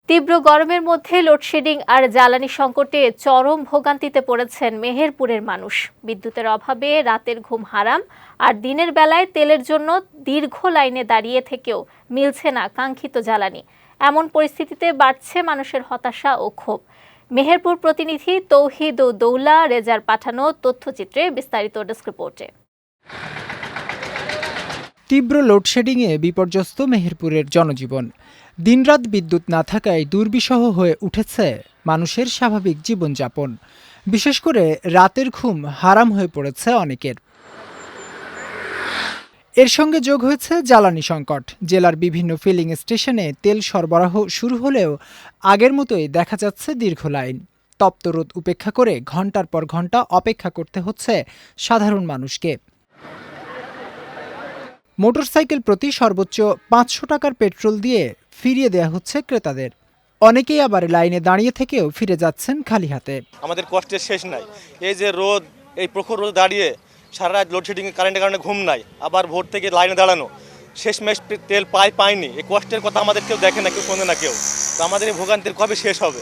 তীব্র গরমের মধ্যে লোডশেডিং আর জ্বালানি সংকটে চরম ভোগান্তিতে পড়েছেন মেহেরপুরের মানুষ। বিদ্যুতের অভাবে রাতের ঘুম হারাম, আর দিনের বেলায় তেলের জন্য দীর্ঘ লাইনে দাঁড়িয়ে থেকেও মিলছে না কাঙ্ক্ষিত জ্বালানি। এমন পরিস্থিতিতে বাড়ছে মানুষের হতাশা ও ক্ষোভ। মেহেরপুর প্রতিনিধি তৌহিদ ও দৌলা রেজার পাঠানো তথ্যচিত্রে বিস্তারিত ডেস্ক রিপোর্টে। তীব্র লোডশেডিংয়ে বিপর্যস্ত মেহেরপুরের জনজীবন। দিনরাত বিদ্যুৎ না থাকায় দুর্বিষহ হয়ে উঠেছে মানুষের স্বাভাবিক জীবনযাপন। বিশেষ করে রাতের ঘুম হারাম হয়ে পড়েছে অনেকের। এর সঙ্গে যোগ হয়েছে জ্বালানি সংকট। জেলার বিভিন্ন ফিলিং স্টেশনে তেল সরবরাহ শুরু হলেও আগের মতোই দেখা যাচ্ছে দীর্ঘ লাইন। তপ্ত রোদ উপেক্ষা করে ঘন্টার পর ঘন্টা অপেক্ষা করতে হচ্ছে সাধারণ মানুষকে। মোটরসাইকেল প্রতি সর্বোচ্চ ৫০০ টাকার পেট্রোল দিয়ে ফিরিয়ে দেয়া হচ্ছে ক্রেতাদের। অনেকেই আবার লাইনে দাঁড়িয়ে থেকেও ফিরে যাচ্ছেন খালি হাতে। আমাদের কষ্টের শেষ নাই। এই যে রোদ, এই প্রখর রোদ দাঁড়িয়ে সারা রাত লোডশেডিং কারেন্টের কারণে ঘুম নাই, আবার ভোর থেকে লাইনে দাঁড়ানো, শেষমেশ তেল পাইনি। এই কষ্টের কথা আমাদের কেউ দেখে না, কেউ শোনে না কেউ। তো আমাদের এই ভোগান্তির কবে শেষ হবে?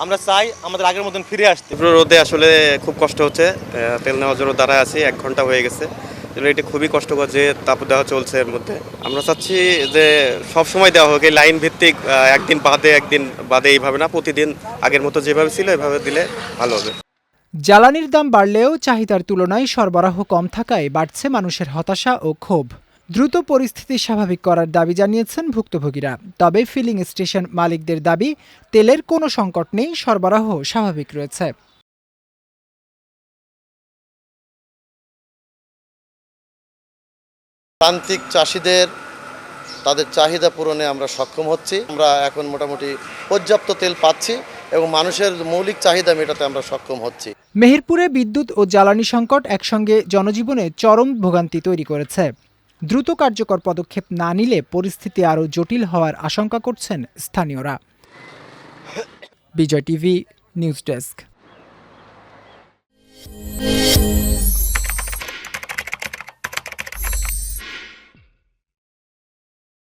আমরা চাই আমাদের আগের মতন ফিরে আসতে। রোদে আসলে খুব কষ্ট হচ্ছে। তেল নেওয়ার জন্য দাঁড়ায় আছি, 1 ঘন্টা হয়ে গেছে। এটা খুবই কষ্টকর যে তাপ দেওয়া চলছে। এর মধ্যে আমরা চাচ্ছি যে সব সময় দেওয়া হোক, এই লাইন ভিত্তিক, একদিন বাদে এইভাবে না, প্রতিদিন আগের মতো যেভাবে ছিল এভাবে দিলে ভালো হবে। জ্বালানির দাম বাড়লেও চাহিদার তুলনায় সরবরাহ কম থাকায় বাড়ছে মানুষের হতাশা ও ক্ষোভ। দ্রুত পরিস্থিতি স্বাভাবিক করার দাবি জানিয়েছেন ভুক্তভোগীরা। তবে ফিলিং স্টেশন মালিকদের দাবি, তেলের কোনো সংকট নেই, সরবরাহ স্বাভাবিক রয়েছে। প্রান্তিক চাষিদের তাদের চাহিদা পূরণে আমরা সক্ষম হচ্ছি। আমরা এখন মোটামুটি পর্যাপ্ত তেল পাচ্ছি এবং মানুষের মৌলিক চাহিদা মেটাতে আমরা সক্ষম হচ্ছি। মেহেরপুরে বিদ্যুৎ ও জ্বালানি সংকট একসঙ্গে জনজীবনে চরম ভোগান্তি তৈরি করেছে। দ্রুত কার্যকর পদক্ষেপ না নিলে পরিস্থিতি আরও জটিল হওয়ার আশঙ্কা করছেন স্থানীয়রা। বিজয় টিভি নিউজ ডেস্ক।